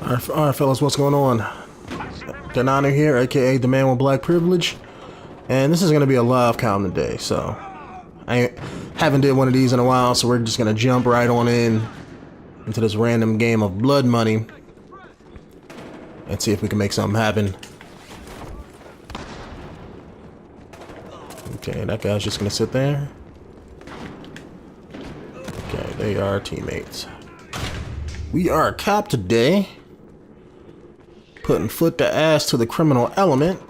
Alright, fellas, what's going on? Denonu here, aka the man with black privilege, and this is gonna be a live count today. So I haven't did one of these in a while, so we're just gonna jump right on into this random game of blood money and see if we can make something happen. Okay, that guy's just gonna sit there. Okay, they are teammates. We are a cop today, putting foot to ass to the criminal element,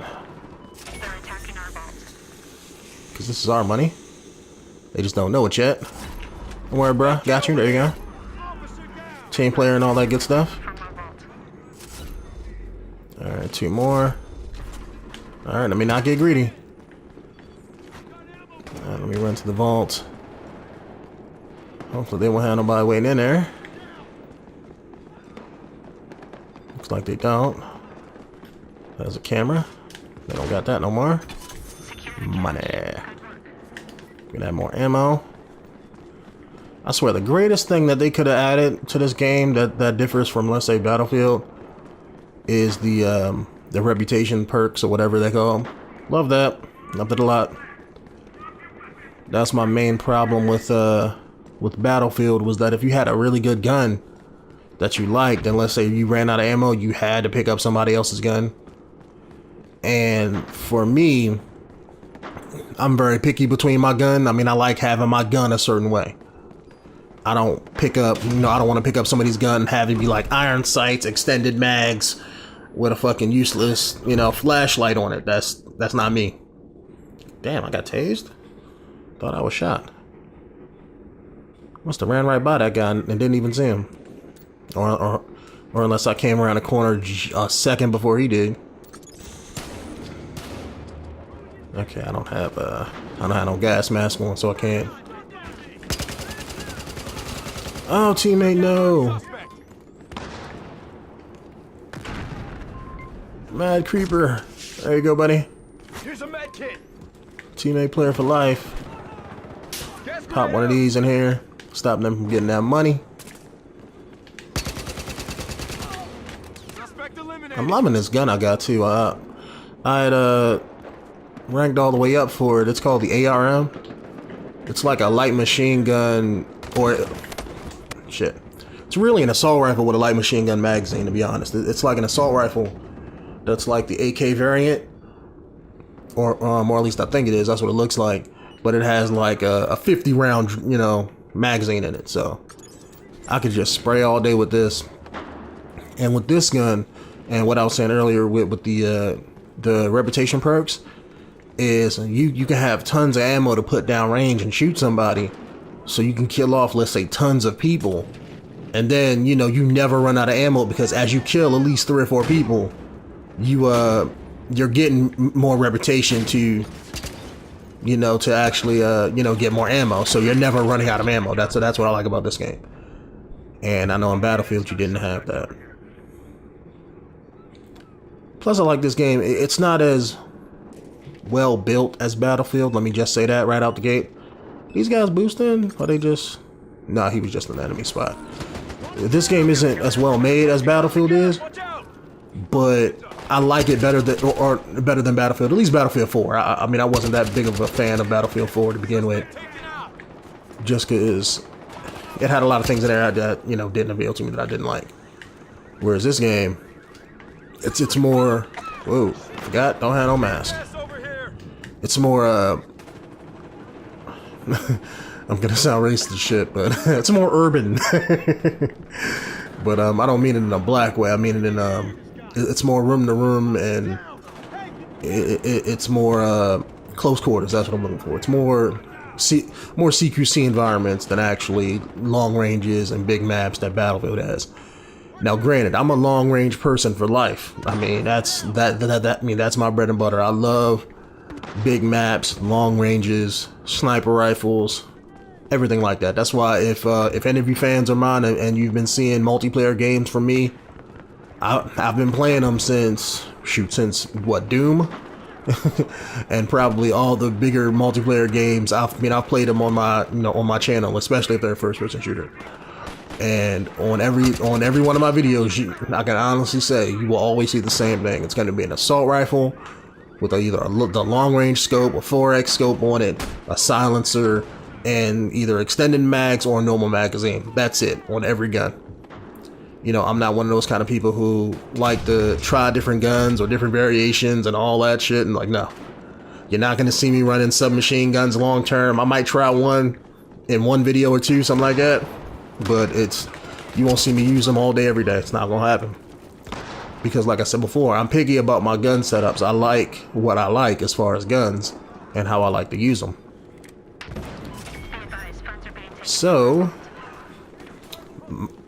because this is our money. They just don't know it yet. Don't worry, bro. Got you. There you go. Team player and all that good stuff. Alright, two more. Alright, let me not get greedy. Alright, let me run to the vault. Hopefully they won't have nobody waiting in there. Looks like they don't. There's a camera. They don't got that no more. Money. We can have more ammo. I swear, the greatest thing that they could have added to this game that differs from, let's say, Battlefield is the reputation perks or whatever they call them. Love that. Loved it a lot. That's my main problem with Battlefield, was that if you had a really good gun that you liked, and let's say you ran out of ammo, you had to pick up somebody else's gun. And for me, I'm very picky between my gun. I mean, I like having my gun a certain way. I don't pick up, I don't want to pick up somebody's gun and have it be like iron sights, extended mags with a fucking useless, flashlight on it. That's not me. Damn, I got tased? Thought I was shot. Must have ran right by that guy and didn't even see him. Or unless I came around the corner a second before he did. Okay, I don't have no gas mask on, so I can't. Oh, teammate, no. Mad creeper. There you go, buddy. Here's a med kit. Teammate player for life. Pop one of these in here. Stop them from getting that money. I'm loving this gun I got too. I had ranked all the way up for it. It's called the ARM. It's like a light machine gun, or shit. It's really an assault rifle with a light machine gun magazine, to be honest. It's like an assault rifle that's like the AK variant, or at least I think it is. That's what it looks like. But it has like a 50 round, magazine in it. So I could just spray all day with this. And with this gun, and what I was saying earlier with the reputation perks, is you can have tons of ammo to put down range and shoot somebody, so you can kill off, let's say, tons of people, and then you never run out of ammo, because as you kill at least 3 or 4 people, you're getting more reputation to to actually get more ammo, so you're never running out of ammo. That's what I like about this game. And I know in Battlefield you didn't have that. Plus, I like this game. It's not as well built as Battlefield. Let me just say that right out the gate. These guys boosting? Are they just... Nah, he was just an enemy spot. This game isn't as well made as Battlefield is, but I like it better than better than Battlefield. At least Battlefield 4. I mean, I wasn't that big of a fan of Battlefield 4 to begin with, just because it had a lot of things in there that didn't appeal to me, that I didn't like. Whereas this game, it's more... Whoa, forgot, don't have no mask. It's more, I'm gonna sound racist as shit, but it's more urban. But I don't mean it in a black way. I mean it in it's more room to room, and it's more close quarters. That's what I'm looking for. It's more CQC environments than actually long ranges and big maps that Battlefield has. Now, granted, I'm a long range person for life. I mean, that's my bread and butter. I love big maps, long ranges, sniper rifles, everything like that. That's why if any of you fans are mine and you've been seeing multiplayer games from me, I've been playing them since what, Doom? And probably all the bigger multiplayer games. I've played them on my on my channel, especially if they're a first-person shooter. And on every one of my videos, I can honestly say you will always see the same thing. It's going to be an assault rifle with either the long range scope, a 4x scope on it, a silencer, and either extended mags or a normal magazine. That's it on every gun. You know, I'm not one of those kind of people who like to try different guns or different variations and all that shit. And like, no, you're not going to see me running submachine guns long term. I might try one in one video or two, something like that. But you won't see me use them all day, every day. It's not going to happen. Because like I said before, I'm picky about my gun setups. I like what I like as far as guns and how I like to use them. So,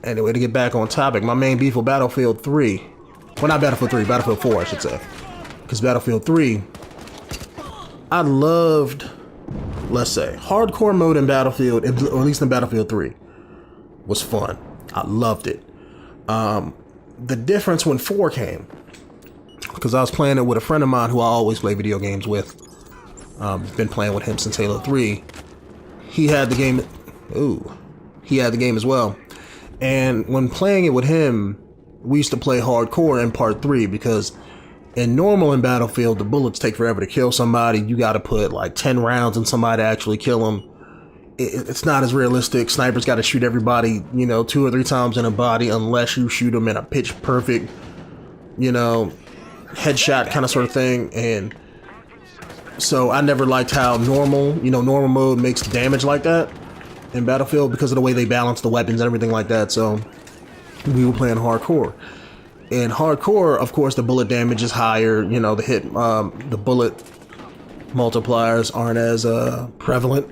anyway, to get back on topic, my main beef with Battlefield 3, well, not Battlefield 3, Battlefield 4, I should say. Because Battlefield 3, I loved, let's say, hardcore mode in Battlefield, or at least in Battlefield 3, was fun. I loved it. The difference when 4 came, because I was playing it with a friend of mine who I always play video games with. Been playing with him since Halo 3. He had the game. He had the game as well. And when playing it with him, we used to play hardcore in part 3 because in Battlefield, the bullets take forever to kill somebody. You got to put like 10 rounds in somebody to actually kill them. It's not as realistic. Snipers got to shoot everybody, you know, 2 or 3 times in a body unless you shoot them in a pitch perfect, you know, headshot kind of sort of thing. And so I never liked how normal mode makes damage like that in Battlefield because of the way they balance the weapons and everything like that. So we were playing hardcore. In hardcore, of course, the bullet damage is higher. You know, the bullet multipliers aren't as prevalent.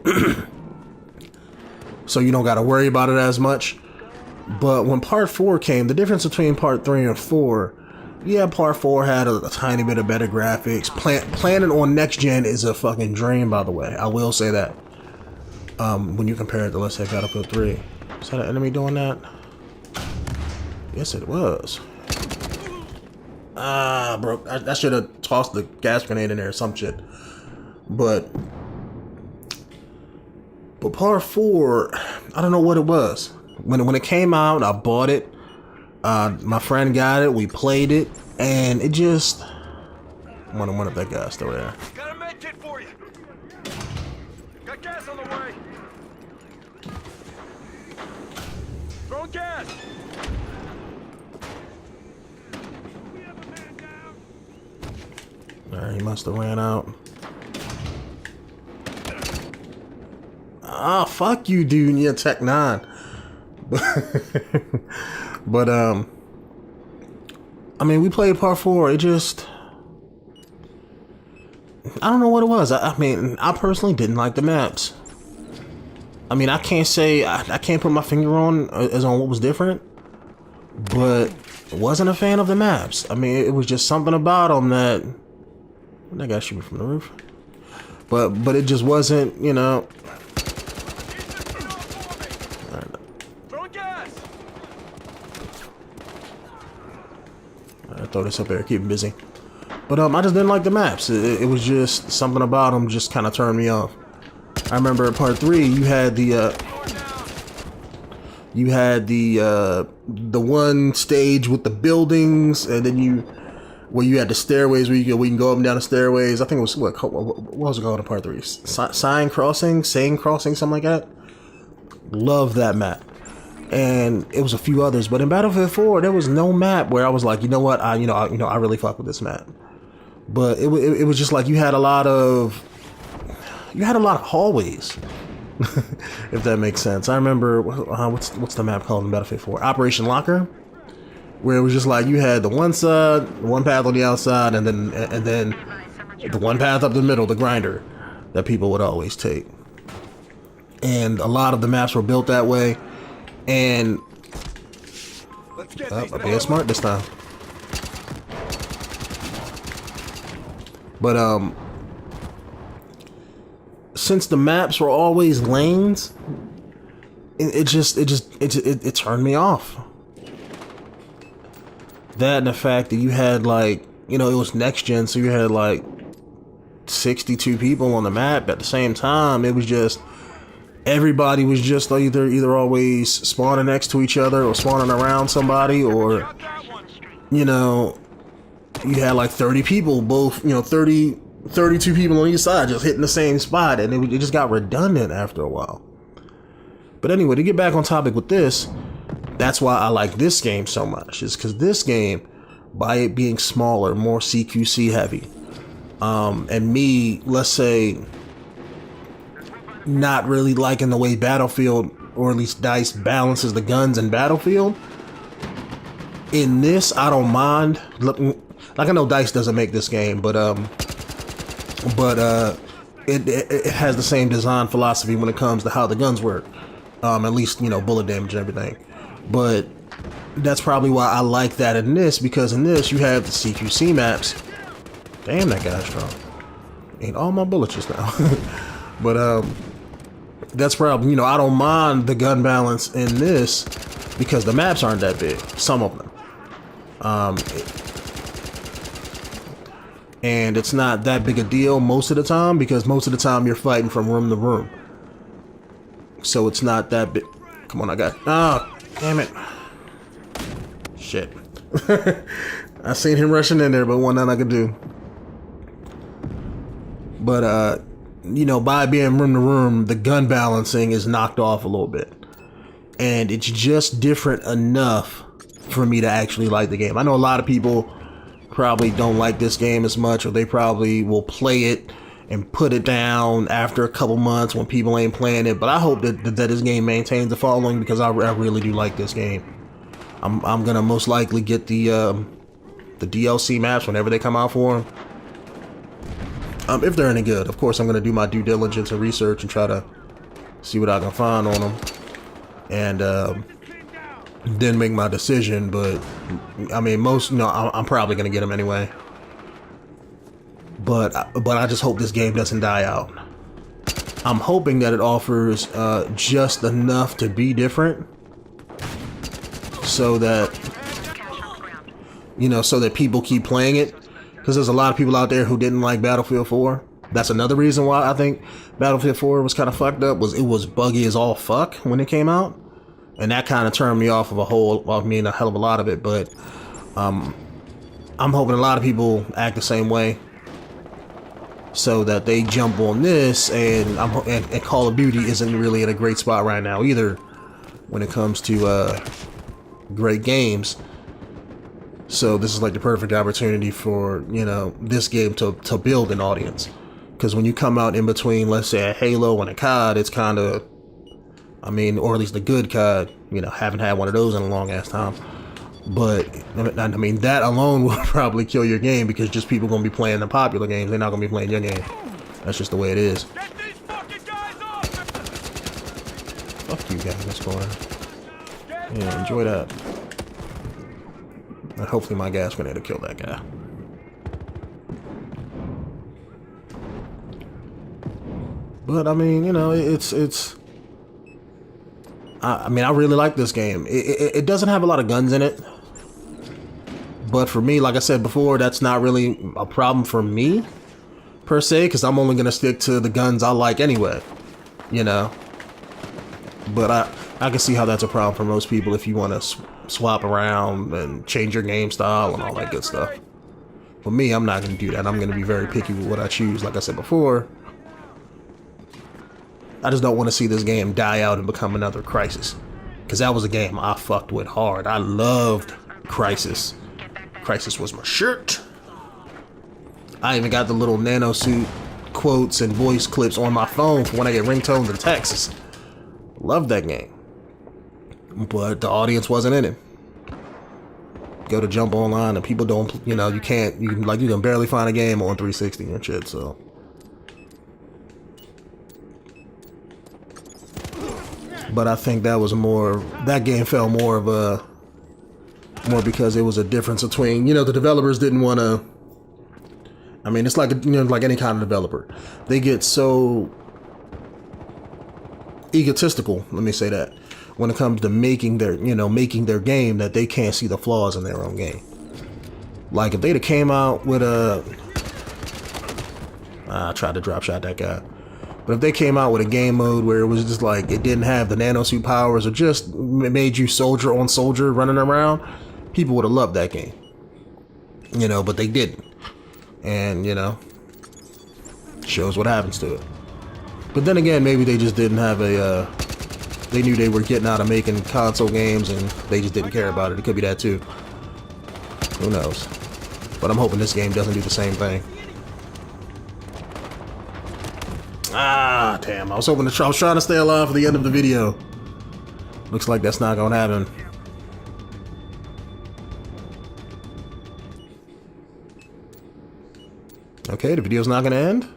So you don't got to worry about it as much. But when part 4 came, the difference between part 3 and 4, yeah, part 4 had a tiny bit of better graphics. Playing it on next gen is a fucking dream, by the way. I will say that. When you compare it to, let's say, Battlefield 3. Is that an enemy doing that? Yes, it was. Bro, I should have tossed the gas grenade in there or some shit. But part 4, I don't know what it was. When it came out, I bought it. My friend got it. We played it, and it just. I wonder if that guy's still there. Got a med kit for you. Got gas on the way. Throwing gas. Alright, he must have ran out. Ah, fuck you, dude. You're Tech 9. But, I mean, we played part 4. It just, I don't know what it was. I mean, I personally didn't like the maps. I mean, I can't say, I can't put my finger on what was different, but wasn't a fan of the maps. I mean, it was just something about them that guy shoot me from the roof. But it just wasn't, you know. I throw this up there, keep him busy. But I just didn't like the maps. It was just something about them just kind of turned me off. I remember in part 3 you had the one stage with the buildings, and then where you had the stairways where we can go up and down the stairways. I think it was what was it called in part 3? Sign Crossing, something like that. Love that map. And it was a few others, but in Battlefield 4 there was no map where I was like, you know what, I really fuck with this map. But it was just like you had a lot of hallways, if that makes sense. I remember what's the map called in Battlefield 4? Operation Locker, where it was just like you had the one side, one path on the outside, and then the one path up the middle, the grinder that people would always take. And a lot of the maps were built that way. And I'm being smart this time. But since the maps were always lanes, it turned me off. That and the fact that you had like, it was next gen, so you had like 62 people on the map at the same time. It was just, everybody was just either always spawning next to each other or spawning around somebody, or, you know, you had like 30 people, both, you know, 32 people on each side just hitting the same spot, and it just got redundant after a while. But anyway, to get back on topic with this, that's why I like this game so much, is because this game, by it being smaller, more CQC heavy, and me, let's say, not really liking the way Battlefield, or at least DICE, balances the guns in Battlefield, in this, I don't mind looking, like, I know DICE doesn't make this game, but it has the same design philosophy when it comes to how the guns work. At least, you know, bullet damage and everything. But that's probably why I like that in this, because in this you have the CQC maps. Damn, that guy's strong. Ain't all my bullets just now. But that's probably, you know, I don't mind the gun balance in this because the maps aren't that big, some of them. And it's not that big a deal most of the time, because most of the time you're fighting from room to room. So it's not that big. Come on, I got. Oh, damn it. Shit. I seen him rushing in there, but one nothing I could do. But, you know, by being room to room, the gun balancing is knocked off a little bit. And it's just different enough for me to actually like the game. I know a lot of people probably don't like this game as much, or they probably will play it and put it down after a couple months when people ain't playing it. But I hope that this game maintains the following, because I really do like this game. I'm gonna most likely get the DLC maps whenever they come out for them. If they're any good, of course, I'm gonna do my due diligence and research and try to see what I can find on them, and then make my decision. But I mean, I'm probably gonna get them anyway. But I just hope this game doesn't die out. I'm hoping that it offers just enough to be different, so that, you know, so that people keep playing it. Because there's a lot of people out there who didn't like Battlefield 4. That's another reason why I think Battlefield 4 was kind of fucked up, was it was buggy as all fuck when it came out. And that kind of turned me off of a hell of a lot of it. But I'm hoping a lot of people act the same way, so that they jump on this. And Call of Duty isn't really in a great spot right now either when it comes to great games. So this is like the perfect opportunity for, you know, this game to build an audience. Because when you come out in between, let's say, a Halo and a COD, it's kind of, I mean, or at least a good COD, you know, haven't had one of those in a long ass time. But I mean, that alone will probably kill your game, because just people gonna be playing the popular games. They're not gonna be playing your game. That's just the way it is. Get these fucking guys off! Fuck you guys, that's going. Yeah, enjoy that. And hopefully my gas grenade will kill that guy. But I mean, you know, I mean, I really like this game. It doesn't have a lot of guns in it, but for me, like I said before, that's not really a problem for me per se, because I'm only gonna stick to the guns I like anyway, you know. But I can see how that's a problem for most people if you want to swap around and change your game style and all that good stuff. For me, I'm not gonna do that. I'm gonna be very picky with what I choose. Like I said before, I just don't want to see this game die out and become another Crysis, because that was a game I fucked with hard. I loved Crysis. Crysis was my shirt. I even got the little nanosuit quotes and voice clips on my phone for when I get ringtones in Texas. Loved that game. But the audience wasn't in it. Go to jump online and people don't, you know, you can barely find a game on 360 and shit, so. But I think that game fell more because it was a difference between, you know, the developers didn't want to, I mean, it's like, you know, like any kind of developer. They get so egotistical, let me say that, when it comes to making their game, that they can't see the flaws in their own game. Like if they'd have came out with I tried to drop shot that guy. But if they came out with a game mode where it was just like it didn't have the nanosuit powers or just made you soldier on soldier running around, people would have loved that game. You know, but they didn't. And, you know, shows what happens to it. But then again, maybe they just didn't have a, they knew they were getting out of making console games and they just didn't care about it. It could be that too. Who knows? But I'm hoping this game doesn't do the same thing. Ah, damn. I was trying to stay alive for the end of the video. Looks like that's not gonna happen. Okay, the video's not gonna end.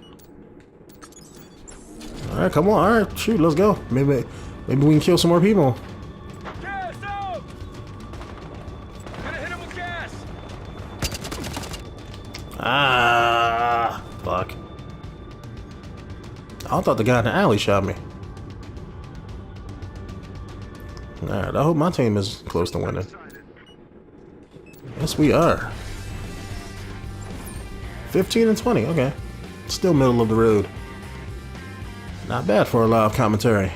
Alright, come on. Alright, shoot, let's go. Maybe we can kill some more people. Gas out! Gonna hit him with gas! Ah, fuck. I thought the guy in the alley shot me. Alright, I hope my team is close to winning. Yes, we are. 15 and 20, okay. Still middle of the road. Not bad for a live commentary.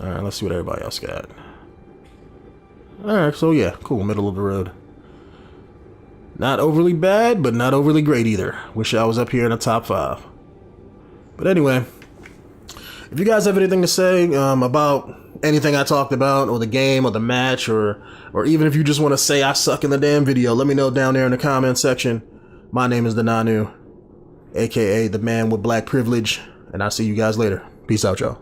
Alright, let's see what everybody else got. Alright, so yeah, cool, middle of the road. Not overly bad, but not overly great either. Wish I was up here in the top 5. But anyway, if you guys have anything to say about anything I talked about, or the game, or the match, or even if you just want to say I suck in the damn video, let me know down there in the comment section. My name is Denonu, aka the man with black privilege, and I'll see you guys later. Peace out, y'all.